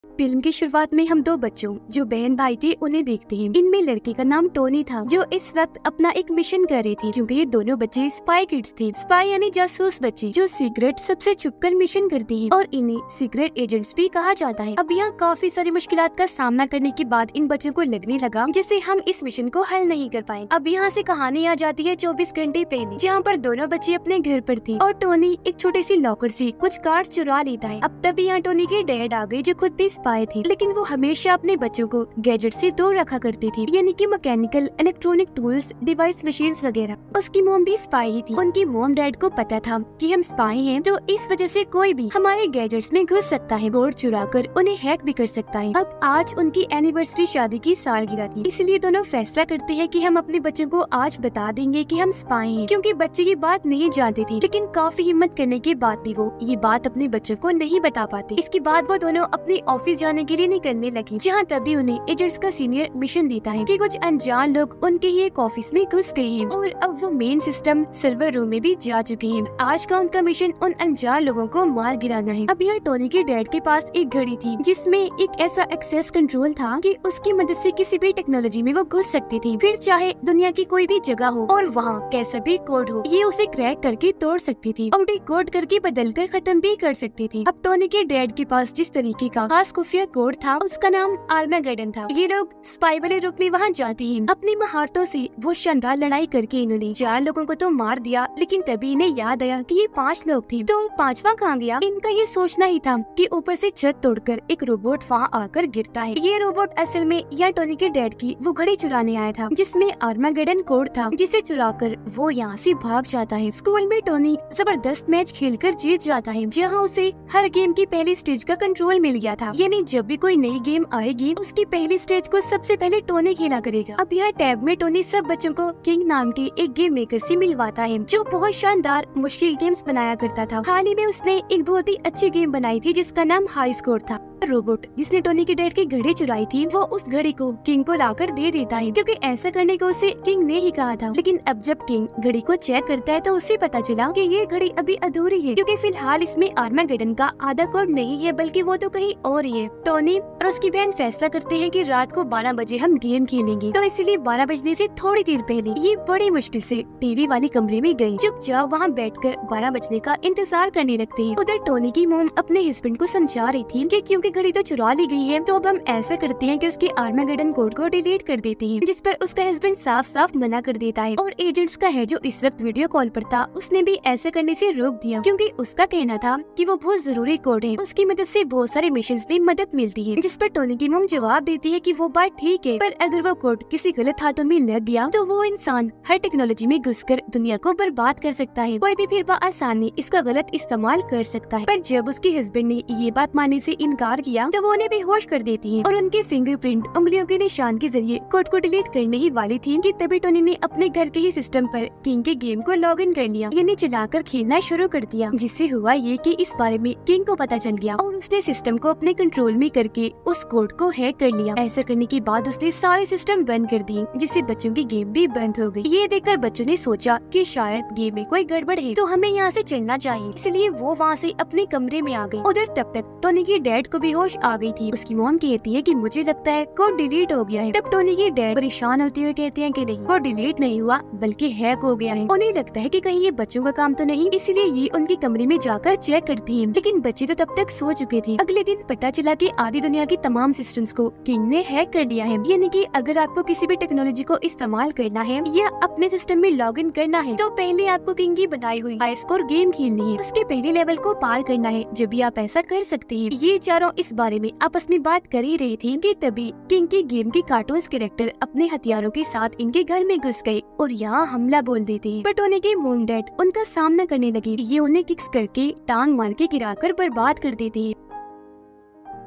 Film की शुरुआत में हम दो बच्चों जो बहन भाई थे उन्हें देखते हैं। इनमें लड़के का नाम टोनी था जो इस वक्त अपना एक मिशन कर रही थी, क्योंकि ये दोनों बच्चे स्पाई किड्स थे। स्पाई यानी जासूस बच्चे जो सीक्रेट सबसे छुपकर मिशन करते हैं और इन्हें सीक्रेट एजेंट्स भी कहा जाता है। अब यहाँ काफी सारी मुश्किलात का सामना करने के बाद इन बच्चों को लगने लगा जैसे हम इस मिशन को हल नहीं कर पाए। अब यहाँ से कहानी आ जाती है 24 घंटे पहले, जहाँ पर दोनों बच्चे अपने घर पर थे और टोनी एक छोटी सी लॉकर से कुछ कार्ड चुरा लेता है। अब तभी यहाँ टोनी के डैड आ गए जो खुद भी स्पाई थे, लेकिन वो हमेशा अपने बच्चों को गैजेट से दूर रखा करती थी, यानी कि mechanical electronic tools, device, machines वगैरह। उसकी मोम भी स्पाई ही थी। उनकी मोम डैड को पता था कि हम स्पाई हैं, तो इस वजह से कोई भी हमारे गैजेट्स में घुस सकता है, कोड चुरा कर उन्हें हैक भी कर सकता है। अब आज उनकी एनिवर्सरी शादी की सालगिरह थी, इसलिए दोनों फैसला करते हैं कि हम अपने बच्चों को आज बता देंगे कि हम स्पाई हैं, क्योंकि बच्चे ये बात नहीं जानते थे। लेकिन काफी हिम्मत करने के बाद भी वो ये बात अपने बच्चों को नहीं बता पाते। इसके बाद वो दोनों अपने ऑफिस जाने के लिए निकलने लगी, जहाँ तभी उन्हें एजेंट्स का सीनियर मिशन देता है कि कुछ अनजान लोग उनके ही एक ऑफिस में घुस गए हैं और अब वो मेन सिस्टम सर्वर रूम में भी जा चुके हैं। आज का उनका मिशन उन अनजान लोगों को मार गिराना है। अब यहाँ टोनी के डैड के पास एक घड़ी थी जिसमें एक ऐसा एक्सेस कंट्रोल था कि उसकी मदद से किसी भी टेक्नोलॉजी में वो घुस सकती थी, फिर चाहे दुनिया की कोई भी जगह हो और वहाँ कैसा भी कोड हो, ये उसे क्रैक करके तोड़ सकती थी और कोड करके बदल कर खत्म भी कर सकती थी। अब टोनी के डैड के पास जिस तरीके का खास खुफिया कोड था उसका नाम आर्मागेडन था। ये लोग स्पाई वाले रूप में वहाँ जाते हैं। अपनी महारतों से वो शानदार लड़ाई करके इन्होंने 4 लोगों को तो मार दिया, लेकिन तभी इन्हें याद आया कि ये 5 लोग थे, तो 5वां कहाँ गया। इनका ये सोचना ही था कि ऊपर से छत तोड़कर एक रोबोट वहाँ आकर गिरता है। ये रोबोट असल में या टोनी के डैड की वो घड़ी चुराने आया था जिसमें आर्मागेडन कोड था, जिसे चुराकर वो यहाँ से भाग जाता है। स्कूल में टोनी जबरदस्त मैच खेलकर जीत जाता है, जहाँ उसे हर गेम की पहली स्टेज का कंट्रोल मिल गया था, यानी जब भी कोई नई गेम आएगी उसकी पहली स्टेज को सबसे पहले टोनी खेला करेगा। अब यह टैब में टोनी सब बच्चों को किंग नाम के एक गेम मेकर से मिलवाता है जो बहुत शानदार मुश्किल गेम्स बनाया करता था। हाल ही में उसने एक बहुत ही अच्छी गेम बनाई थी जिसका नाम हाई स्कोर था। रोबोट जिसने टोनी के डैड की घड़ी चुराई थी वो उस घड़ी को किंग को लाकर दे देता है, क्योंकि ऐसा करने को उसे किंग ने ही कहा था। लेकिन अब जब किंग घड़ी को चेक करता है तो उसे पता चला कि ये घड़ी अभी अधूरी है, क्योंकि फिलहाल इसमें आर्मागेडन का आधा कोड नहीं है, बल्कि वो तो कहीं और ही है। टोनी और उसकी बहन फैसला करते हैं कि रात को 12 बजे हम गेम खेलेंगे, तो इसलिए 12 बजने से थोड़ी देर पहले ये बड़ी मुश्किल से टीवी वाले कमरे में गयी। चुपचाप वहाँ बैठकर 12 बजने का इंतजार करने लगते हैं। उधर टोनी की मोम अपने हस्बैंड को समझा रही थी कि क्योंकि घड़ी तो चुरा ली गई है, तो अब हम ऐसा करते हैं कि उसके आर्मागेडन कोड को डिलीट कर देते हैं, जिस पर उसका हस्बैंड साफ साफ मना कर देता है। और एजेंट्स का हेड जो इस वक्त वीडियो कॉल पर था उसने भी ऐसा करने से रोक दिया, क्योंकि उसका कहना था कि वो बहुत जरूरी कोड है, उसकी मदद से बहुत सारे मिशंस में मदद मिलती है। जिस पर टोनी की मोम जवाब देती है कि वो बात ठीक है, पर अगर वो कोड किसी गलत हाथों में लग गया तो वो इंसान हर टेक्नोलॉजी में घुसकर दुनिया को बर्बाद कर सकता है। कोई भी फिर आसानी इसका गलत इस्तेमाल कर सकता है। पर जब उसके हस्बैंड ने ये बात मानने से इनकार किया तो वो उन्हें बेहोश कर देती है और उनके फिंगरप्रिंट उंगलियों के निशान के जरिए कोड को डिलीट करने ही वाली थी कि तभी टोनी ने अपने घर के ही सिस्टम पर किंग के गेम को लॉग इन कर लिया, यानी चलाकर खेलना शुरू कर दिया। जिससे हुआ ये कि इस बारे में किंग को पता चल गया और उसने सिस्टम को अपने कंट्रोल में करके उस कोड को हैक कर लिया। ऐसा करने के बाद उसने सारे सिस्टम बंद कर दिए, जिससे बच्चों की गेम भी बंद हो गई। ये देखकर बच्चों ने सोचा कि शायद गेम में कोई गड़बड़ है, तो हमें यहाँ से चलना चाहिए, इसलिए वो वहाँ से अपने कमरे में आ गई। उधर तब तक टोनी की डैड को भी होश आ गई थी। उसकी मॉम कहती है कि मुझे लगता है कोड डिलीट हो गया है। तब टोनी की डैड परेशान होते हुए कहते हैं कि नहीं, कोड डिलीट नहीं हुआ बल्कि हैक हो गया है। उन्हें लगता है कि कहीं ये बच्चों का काम तो नहीं, इसलिए ये उनके कमरे में जाकर चेक करती है। लेकिन बच्चे तो तब तक सो चुके थे। अगले दिन पता चला कि आधी दुनिया की तमाम सिस्टम्स को किंग ने हैक कर लिया है, यानी कि अगर आपको किसी भी टेक्नोलॉजी को इस्तेमाल करना है या अपने सिस्टम में लॉग इन करना है तो पहले आपको किंग की बनाई हुई हाई स्कोर गेम खेलनी है, उसके पहले लेवल को पार करना है, जब भी आप ऐसा कर सकते हैं। ये चारों इस बारे में आपस में बात कर ही रही थी कि तभी किंग की गेम के कार्टून्स कैरेक्टर अपने हथियारों के साथ इनके घर में घुस गए और यहाँ हमला बोल देते हैं। पर टोनी के मोम डैड उनका सामना करने लगे। ये उन्हें किक्स करके टांग मार के गिराकर बर्बाद कर देते हैं।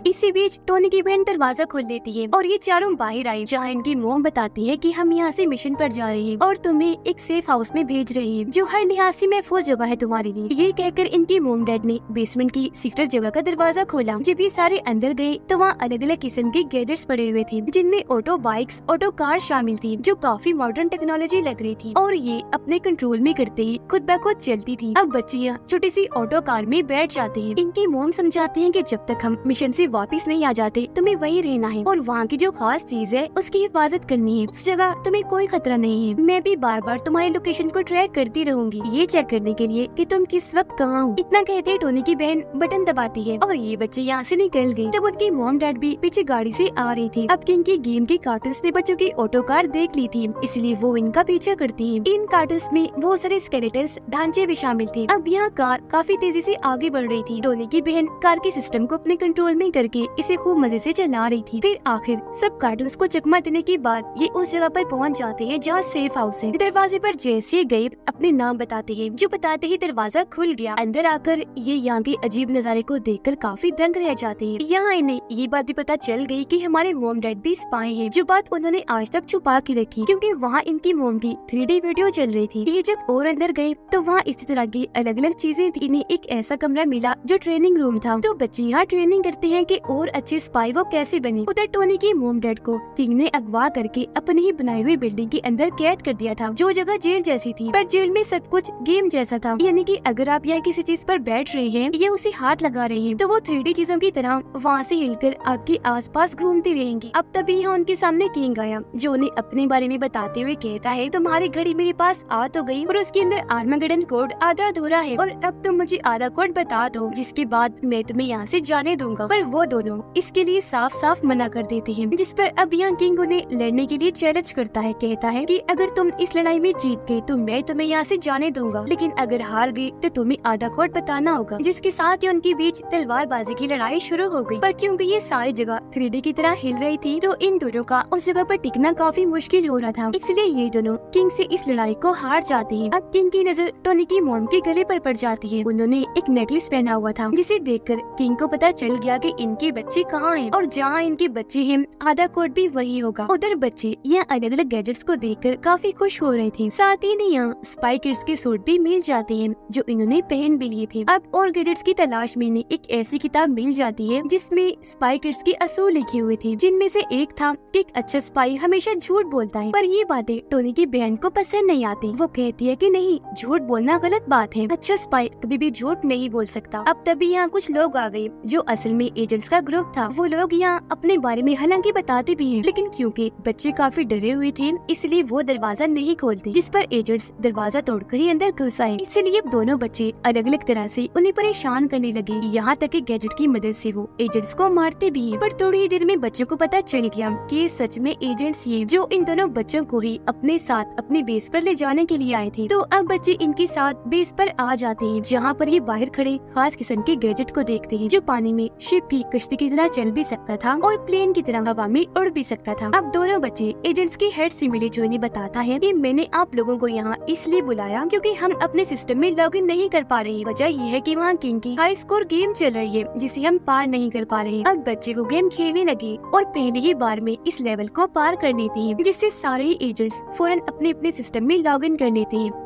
इसी बीच टोनी की बहन दरवाजा खोल देती है और ये चारों बाहर आई, जहाँ इनकी मोम बताती है कि हम यहाँ से मिशन पर जा रहे हैं और तुम्हें एक सेफ हाउस में भेज रहे हैं जो हर लिहाज से महफूज जगह है तुम्हारे लिए। ये कहकर इनकी मोम डैड ने बेसमेंट की सीक्रेट जगह का दरवाजा खोला। जब ये सारे अंदर गए तो वहाँ अलग अलग किस्म के गैजेट्स पड़े हुए थे, जिनमें ऑटो बाइक्स, ऑटो कार शामिल थी, जो काफी मॉडर्न टेक्नोलॉजी लग रही थी और ये अपने कंट्रोल में करते ही खुद ब खुद चलती थी। अब बच्चियाँ छोटी सी ऑटो कार में बैठ जाते हैं। इनकी मोम समझाते हैं कि जब तक हम मिशन से वापस नहीं आ जाते तुम्हें वहीं रहना है और वहाँ की जो खास चीज है उसकी हिफाजत करनी है। उस जगह तुम्हें कोई खतरा नहीं है। मैं भी बार बार तुम्हारी लोकेशन को ट्रैक करती रहूंगी, ये चेक करने के लिए कि तुम किस वक्त कहाँ हो। इतना कहते टोनी की बहन बटन दबाती है और ये बच्चे यहाँ से निकल गए। तब उनकी मॉम डैड भी पीछे गाड़ी से आ रही थी। अब किंग की गेम के कार्टून्स ने बच्चों की ऑटो कार देख ली थी, इसलिए वो इनका पीछा करती है। इन कार्टून्स में बहुत सारे स्केलेटन्स ढांचे भी शामिल थे। अब यहाँ कार काफी तेजी से आगे बढ़ रही थी। टोनी की बहन कार के सिस्टम को अपने कंट्रोल में करके इसे खूब मजे से चला रही थी। फिर आखिर सब कार्टून्स को चकमा देने के बाद ये उस जगह पर पहुँच जाते हैं जहाँ सेफ हाउस है। दरवाजे पर जैसे गए अपने नाम बताते हैं, जो बताते ही दरवाजा खुल गया। अंदर आकर ये यहाँ के अजीब नजारे को देखकर काफी दंग रह जाते हैं। यहाँ इन्हें ये बात भी पता चल गई कि हमारे मॉम डैड भी स्पाई हैं, जो बात उन्होंने आज तक छुपा के रखी, क्योंकि वहाँ इनकी मॉम की 3D वीडियो चल रही थी। ये जब और अंदर गए तो वहाँ इसी तरह की अलग अलग चीजें थी। इन्हें एक ऐसा कमरा मिला जो ट्रेनिंग रूम था। तो बच्चे यहाँ ट्रेनिंग करते हैं कि और अच्छे स्पाई वो कैसे बने। उधर टोनी की मॉम डैड को किंग ने अगवा करके अपनी ही बनाई हुई बिल्डिंग के अंदर कैद कर दिया था, जो जगह जेल जैसी थी, पर जेल में सब कुछ गेम जैसा था। यानी कि अगर आप यहाँ किसी चीज पर बैठ रहे हैं या उसे हाथ लगा रहे हैं तो वो 3D चीजों की तरह वहाँ से हिलकर आपके आसपास घूमती रहेंगी। अब तभी यहाँ उनके सामने किंग आया, जो उन्हें अपने बारे में बताते हुए कहता है तुम्हारी घड़ी मेरे पास आ तो गई और उसके अंदर आर्मागेडन कोड आधा अधूरा है और अब तुम मुझे आधा कोड बता दो, जिसके बाद मैं तुम्हें यहाँ से जाने दूंगा। पर वो दोनों इसके लिए साफ साफ मना कर देते हैं, जिस पर अब यहाँ किंग उन्हें लड़ने के लिए चैलेंज करता है। कहता है कि अगर तुम इस लड़ाई में जीत गए तो मैं तुम्हें यहाँ से जाने दूंगा, लेकिन अगर हार गए तो तुम्हें आधा कोड बताना होगा। जिसके साथ ही उनके बीच तलवारबाजी की लड़ाई शुरू हो गई। पर क्योंकि ये सारी जगह 3D की तरह हिल रही थी तो इन दोनों का उस जगह पर टिकना काफी मुश्किल हो रहा था, इसलिए ये दोनों किंग से इस लड़ाई को हार जाते हैं। अब किंग की नजर टोनी की मॉम के गले पर पड़ जाती है। उन्होंने एक नेकलेस पहना हुआ था, जिसे देखकर किंग को पता चल गया कि इनके बच्चे कहाँ हैं और जहाँ इनके बच्चे हैं आधा कोड भी वही होगा। उधर बच्चे यहाँ अलग अलग गैजेट्स को देखकर काफी खुश हो रहे थे। साथ ही यहाँ स्पाई किड्स के सूट भी मिल जाते हैं जो इन्होंने पहन भी लिए थे। अब और गैजेट्स की तलाश में इन्हें एक ऐसी किताब मिल जाती है जिसमें स्पाई किड्स के असूल लिखे हुए थे, जिनमें से एक था कि एक अच्छा स्पाई हमेशा झूठ बोलता है। पर ये बातें टोनी की बहन को पसंद नहीं आती। वो कहती है कि नहीं, झूठ बोलना गलत बात है, अच्छा स्पाई कभी भी झूठ नहीं बोल सकता। अब तभी यहाँ कुछ लोग आ गए जो असल में एजेंट्स का ग्रुप था। वो लोग यहाँ अपने बारे में हालांकि बताते भी हैं, लेकिन क्योंकि बच्चे काफी डरे हुए थे इसलिए वो दरवाजा नहीं खोलते, जिस पर एजेंट्स दरवाजा तोड़कर ही अंदर घुस आए। इसलिए दोनों बच्चे अलग अलग तरह से उन्हें परेशान करने लगे, यहाँ तक कि गैजेट की मदद से वो एजेंट्स को मारते भी हैं। पर थोड़ी ही देर में बच्चों को पता चल गया कि ये सच में एजेंट्स ये जो इन दोनों बच्चों को ही अपने साथ अपने बेस पर ले जाने के लिए आए थे। तो अब बच्चे इनके साथ बेस पर आ जाते हैं, जहाँ पर ये बाहर खड़े खास किस्म के गैजेट को देखते हैं, जो पानी में शिप की कश्ती की तरह चल भी सकता था और प्लेन की तरह हवा में उड़ भी सकता था। अब दोनों बच्चे एजेंट्स के हेड से मिले, जो इन्हें बताता है कि मैंने आप लोगों को यहाँ इसलिए बुलाया क्योंकि हम अपने सिस्टम में लॉगिन नहीं कर पा रहे। वजह ये है कि वहाँ किंग की हाई स्कोर गेम चल रही है जिसे हम पार नहीं कर पा रहे। अब बच्चे वो गेम खेलने लगे और पहले ही बार में इस लेवल को पार कर लेते हैं, जिससे सारे एजेंट्स फौरन अपने अपने सिस्टम में लॉगिन कर लेते हैं।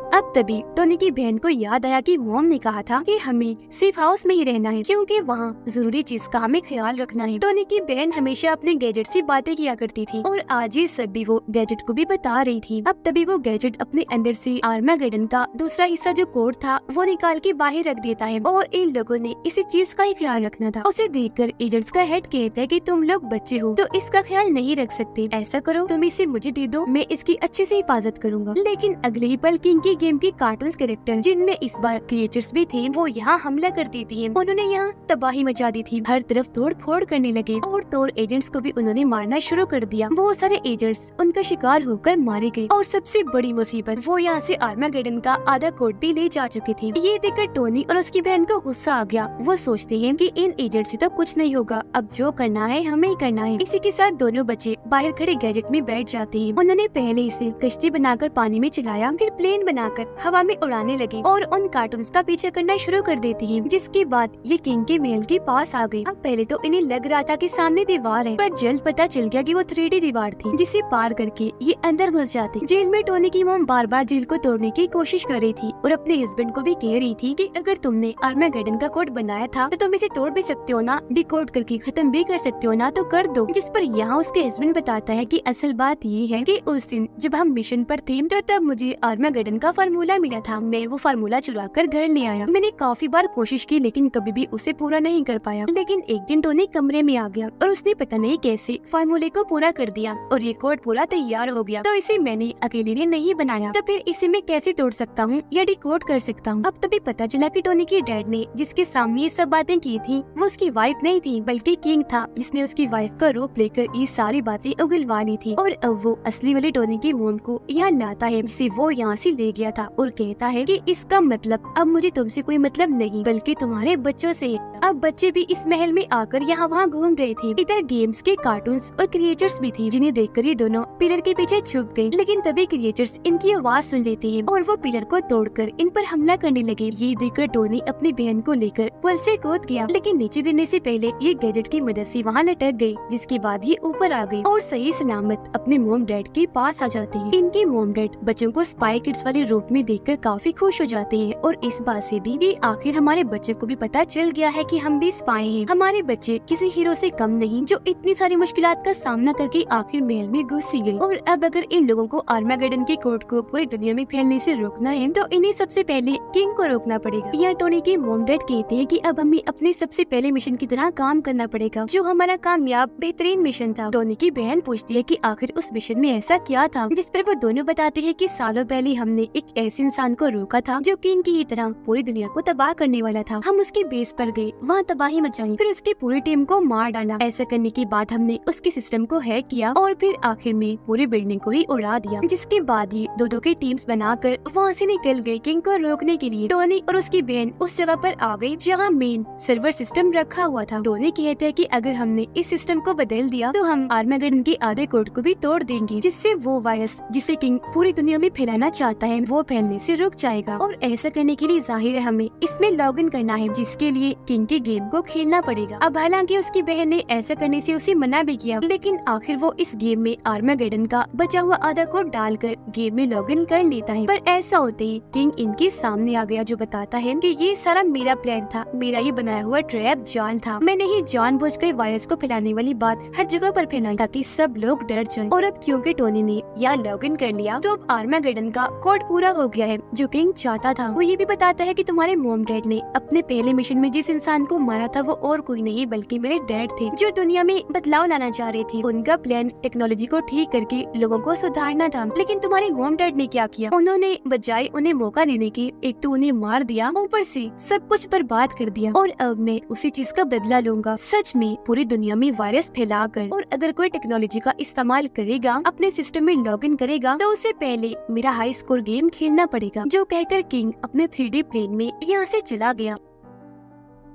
अब तभी टोनी की बहन को याद आया कि मॉम ने कहा था कि हमें सेफ हाउस में ही रहना है क्योंकि वहाँ जरूरी चीज का हमें ख्याल रखना है। टोनी की बहन हमेशा अपने गैजेट से बातें किया करती थी और आज ये सब भी वो गैजेट को भी बता रही थी। अब तभी वो गैजेट अपने अंदर से आर्मागेडन का दूसरा हिस्सा जो कोड था वो निकाल के बाहर रख देता है और इन लोगों ने इसी चीज का ही ख्याल रखना था। उसे देखकर एजेंट्स का हेड कहता है कि तुम लोग बच्चे हो तो इसका ख्याल नहीं रख सकते, ऐसा करो तुम इसे मुझे दे दो, मैं इसकी अच्छे से हिफाजत करूंगा। लेकिन अगले ही पल किंग की गेम की कार्टून कैरेक्टर जिनमें इस बार क्रिएचर्स भी थे वो यहाँ हमला कर देते हैं। उन्होंने यहाँ तबाही मचा दी थी, हर तरफ तोड़ फोड़ करने लगे और तोड़ एजेंट्स को भी उन्होंने मारना शुरू कर दिया। बहुत सारे एजेंट्स उनका शिकार होकर मारे गए और सबसे बड़ी मुसीबत वो यहाँ से आर्मागेडन का आधा कोड भी ले जा चुके थे। ये देखकर टोनी और उसकी बहन को गुस्सा आ गया। वो सोचते हैं कि इन एजेंट्स से तो कुछ नहीं होगा, अब जो करना है हमें ही करना है। इसी के साथ दोनों बच्चे बाहर खड़े गैजेट में बैठ जाते हैं। उन्होंने पहले इसे कश्ती बनाकर पानी में चलाया, फिर प्लेन बनाकर हवा में उड़ाने लगे और उन कार्टून्स का पीछा करना शुरू कर देती हैं। जिसके बाद ये किंग के महल के पास आ गई। अब पहले तो इन्हें लग रहा था कि सामने दीवार है, पर जल्द पता चल गया कि वो 3D दीवार थी जिसे पार करके ये अंदर घुस जाते। जेल में टोनी की मॉम बार बार जेल को तोड़ने की कोशिश कर रही थी और अपने हस्बैंड को भी कह रही थी कि अगर तुमने आर्मागेडन का कोड बनाया था तो तुम इसे तोड़ भी सकते हो ना, डिकोड करके खत्म भी कर सकते हो ना, तो कर दो। जिस पर यहाँ उसके हस्बैंड बताता है कि असल बात ये है कि उस दिन जब हम मिशन पर थे तो तब मुझे आर्मागेडन का फार्मूला मिला था, मैं वो फार्मूला चुरा कर घर ले आया। मैंने काफी बार कोशिश की लेकिन कभी भी उसे पूरा नहीं कर पाया। लेकिन एक दिन टोनी कमरे में आ गया और उसने पता नहीं कैसे फार्मूले को पूरा कर दिया और ये कोड पूरा तैयार हो गया। तो इसे मैंने अकेले ने नहीं बनाया, तो फिर इसे मैं कैसे तोड़ सकता हूँ या डिकोड कर सकता हूँ। अब तभी पता चला कि टोनी की डैड ने जिसके सामने ये सब बातें की थी वो उसकी वाइफ नहीं थी बल्कि किंग था, जिसने उसकी वाइफ का रूप लेकर ये सारी बातें उगलवा ली थी। और अब वो असली वाले टोनी की मोम को यहाँ लाता है, जिसे वो यहाँ से ले गया था और कहता है कि इसका मतलब अब मुझे तुमसे कोई मतलब नहीं बल्कि तुम्हारे बच्चों से। अब बच्चे भी इस महल में आकर यहाँ वहाँ घूम रहे थे। इधर गेम्स के कार्टून्स और क्रिएचर्स भी थे, जिन्हें देखकर ये दोनों पिलर के पीछे छुप गए। लेकिन तभी क्रिएचर्स इनकी आवाज सुन लेते हैं और वो पिलर को तोड़कर इन पर हमला करने लगे। ये देखकर टोनी अपनी बहन को लेकर पुल से कूद गया, लेकिन नीचे गिरने से पहले ये गैजेट की मदद से वहाँ लटक गई, जिसके बाद ये ऊपर आ गई और सही सलामत अपने मोम डैड के पास आ जाते हैं। इनके मोम डैड बच्चों को स्पाई किड्स वाले रूप में देखकर काफी खुश हो जाते हैं और इस बात से भी कि आखिर हमारे बच्चे को भी पता चल गया है कि हम भी स्पाई हैं। हमारे बच्चे किसी हीरो से कम नहीं, जो इतनी सारी मुश्किलात का सामना करके आखिर महल में घुस ही गए। और अब अगर इन लोगों को आर्मागेडन के कोड को पूरी दुनिया में फैलने से रोकना है तो इन्हें सबसे पहले किंग को रोकना पड़ेगा। यह टोनी के मोम डैड कहते हैं कि अब हमें अपने सबसे पहले मिशन की तरह काम करना पड़ेगा, जो हमारा कामयाब बेहतरीन मिशन था। टोनी की बहन पूछती है कि आखिर उस मिशन में ऐसा क्या था, जिस पर वो दोनों बताते हैं कि सालों पहले हमने एक ऐसे इंसान को रोका था जो किंग की तरह पूरी दुनिया को तबाह करने वाला था। हम उसके बेस पर गए, वहाँ तबाही मचाई, फिर उसकी पूरी टीम को मार डाला। ऐसा करने के बाद हमने उसके सिस्टम को हैक किया और फिर आखिर में पूरी बिल्डिंग को ही उड़ा दिया, जिसके बाद ये दो की टीम्स बनाकर वहाँ से निकल गए किंग को रोकने के लिए। टोनी और उसकी बहन उस जगह पर आ गई जहाँ मेन सर्वर सिस्टम रखा हुआ था। टोनी कहता है कि अगर हमने इस सिस्टम को बदल दिया तो हम आर्मागेडन के आधे कोड को भी तोड़ देंगे, जिससे वो वायरस जिसे किंग पूरी दुनिया में फैलाना चाहता है वो फैलने से रुक जाएगा। और ऐसा करने के लिए जाहिर है हमें इसमें लॉग इन करना है, जिसके लिए किंग के गेम को खेलना पड़ेगा। अब हालांकि उसकी बहन ने ऐसा करने से उसे मना भी किया, लेकिन आखिर वो इस गेम में आर्मागेडन का बचा हुआ आधा कोड डालकर गेम में लॉग इन कर लेता है। पर ऐसा होते ही किंग इनके सामने आ गया, जो बताता है कि ये सारा मेरा प्लान था, मेरा ये बनाया हुआ ट्रैप जाल था। मैंने ही जानबूझकर वायरस को फैलाने वाली बात हर जगह पर फैलाई ताकि सब लोग डर जाएं। और अब क्योंकि टोनी ने यहाँ लॉग इन कर लिया तो अब आर्मागेडन का कोड पूरा हो गया है जो किंग चाहता था। वो ये भी बताता है कि तुम्हारे मोम डैड ने अपने पहले मिशन में जिस इंसान को मारा था वो और कोई नहीं बल्कि मेरे डैड थे, जो दुनिया में बदलाव लाना चाह रहे थे। उनका प्लान टेक्नोलॉजी को ठीक करके लोगों को सुधारना था। लेकिन तुम्हारे मोम डैड ने क्या किया, उन्होंने बजाय उन्हें मौका देने के एक तो उन्हें मार दिया, ऊपर से सब कुछ बर्बाद कर दिया। और अब मैं उसी चीज का बदला लूंगा, सच में पूरी दुनिया में वायरस फैलाकर। और अगर कोई टेक्नोलॉजी का इस्तेमाल करेगा, अपने सिस्टम में लॉग इन करेगा, तो उससे पहले मेरा हाई स्कोर गेम खेलना पड़ेगा। जो कहकर किंग अपने 3D प्लेन में यहाँ से चला गया।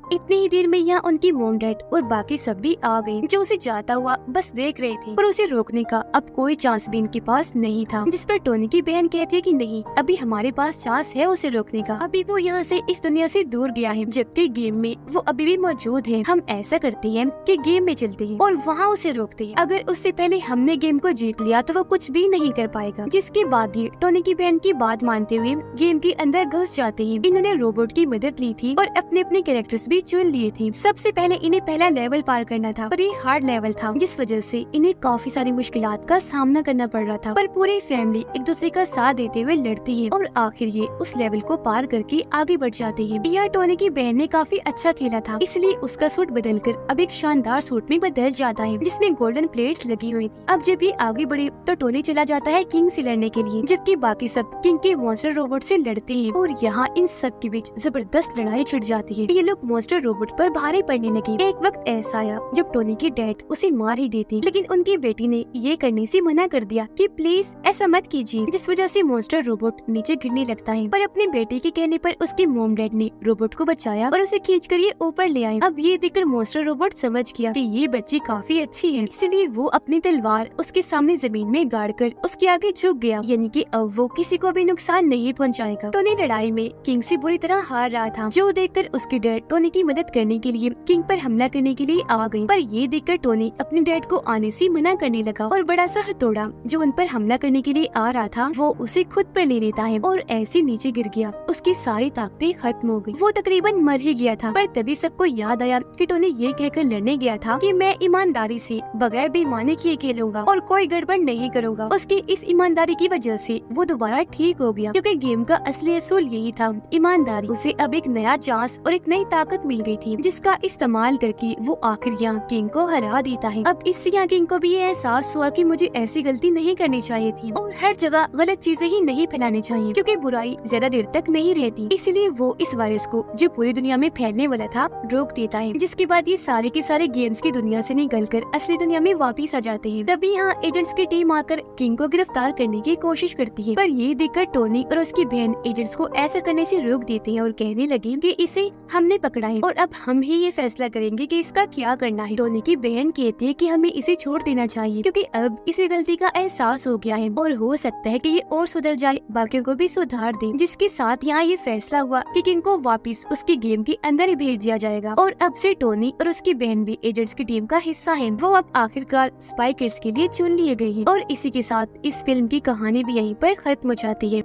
इतनी ही देर में यहाँ उनकी मोम डैड और बाकी सब भी आ गए, जो उसे जाता हुआ बस देख रहे थे, पर उसे रोकने का अब कोई चांस भी इनके पास नहीं था। जिस पर टोनी की बहन कहती है कि नहीं, अभी हमारे पास चांस है उसे रोकने का। अभी वो यहाँ से इस दुनिया से दूर गया है, जबकि गेम में वो अभी भी मौजूद है। हम ऐसा करते हैं कि गेम में चलते हैं और वहाँ उसे रोकते हैं। अगर उससे पहले हमने गेम को जीत लिया तो वो कुछ भी नहीं कर पाएगा। जिसके बाद ये टोनी की बहन की बात मानते हुए गेम के अंदर घुस जाते हैं। इन्होंने रोबोट की मदद ली थी और अपने अपने कैरेक्टर्स भी चुन लिए थे। सबसे पहले इन्हें पहला लेवल पार करना था, पर ये हार्ड लेवल था, जिस वजह से इन्हें काफी सारी मुश्किलात का सामना करना पड़ रहा था। पर पूरी फैमिली एक दूसरे का साथ देते हुए लड़ती है और आखिर ये उस लेवल को पार करके आगे बढ़ जाते हैं। यह टोनी की बहन ने काफी अच्छा खेला था, इसलिए उसका सूट बदलकर अब एक शानदार सूट में बदल जाता है, जिसमें गोल्डन प्लेट्स लगी हुई थी। अब जब ये आगे बढ़े तो टोनी चला जाता है किंग से लड़ने के लिए, जबकि बाकी सब किंग के मॉन्स्टर रोबोट से लड़ते हैं। और यहाँ इन सब के बीच जबरदस्त लड़ाई छिड़ जाती है। ये लोग मॉन्स्टर रोबोट पर भारी पड़ने लगे। एक वक्त ऐसा आया जब टोनी के डैड उसे मार ही देते, लेकिन उनकी बेटी ने ये करने से मना कर दिया कि प्लीज ऐसा मत कीजिए, जिस वजह से मॉन्स्टर रोबोट नीचे गिरने लगता है। पर अपने बेटे के कहने पर उसके मोम डैड ने रोबोट को बचाया और उसे खींच कर ये ऊपर ले आए। अब ये देखकर मॉन्स्टर रोबोट समझ गया कि ये बच्ची काफी अच्छी है, इसलिए वो अपनी तलवार उसके सामने जमीन में गाड़ कर उसके आगे झुक गया, यानी कि अब वो किसी को भी नुकसान नहीं पहुंचाएगा। टोनी लड़ाई में किंग से बुरी तरह हार रहा था, जो देखकर उसके डैड टोनी की मदद करने के लिए किंग पर हमला करने के लिए आ गयी। पर ये देखकर टोनी अपने डैड को आने से मना करने लगा और बड़ा सा हथौड़ा जो उन पर हमला करने के लिए आ रहा था वो उसे खुद पर ले लेता है और ऐसे नीचे गिर गया। उसकी सारी ताकतें खत्म हो गई, वो तकरीबन मर ही गया था। पर तभी सबको याद आया कि टोनी ये कहकर लड़ने गया था कि मैं ईमानदारी से बगैर बेईमानी किए खेलूंगा और कोई गड़बड़ नहीं करूंगा। उसकी इस ईमानदारी की वजह से वो दोबारा ठीक हो गया, क्योंकि गेम का असली असूल यही था, ईमानदारी। उसे अब एक नया चांस और एक नई ताकत मिल गई थी, जिसका इस्तेमाल करके वो आखिर यहाँ किंग को हरा देता है। अब इससे यहाँ किंग को भी ये एहसास हुआ कि मुझे ऐसी गलती नहीं करनी चाहिए थी और हर जगह गलत चीजें ही नहीं फैलानी चाहिए, क्योंकि बुराई ज्यादा देर तक नहीं रहती। इसलिए वो इस वायरस को जो पूरी दुनिया में फैलने वाला था रोक देता है, जिसके बाद ये सारे के सारे गेम्स की दुनिया से निकलकर असली दुनिया में वापिस आ जाते हैं। तभी यहाँ एजेंट्स की टीम आकर किंग को गिरफ्तार करने की कोशिश करती है, पर ये देखकर टोनी और उसकी बहन एजेंट्स को ऐसा करने से रोक देते हैं और कहने लगे कि इसे हमने पकड़ा है और अब हम ही ये फैसला करेंगे कि इसका क्या करना है। टोनी की बहन कहती है कि हमें इसे छोड़ देना चाहिए, क्योंकि अब इसे गलती का एहसास हो गया है और हो सकता है कि ये और सुधर जाए, बाकियों को भी सुधार दे। जिसके साथ यहाँ ये फैसला हुआ कि किंग को वापस उसके गेम के अंदर ही भेज दिया जाएगा और अब से टोनी और उसकी बहन भी एजेंट्स की टीम का हिस्सा है। वो अब आखिरकार स्पाई किड्स के लिए चुन लिए गए हैं और इसी के साथ इस फिल्म की कहानी भी यहीं पर खत्म हो जाती है।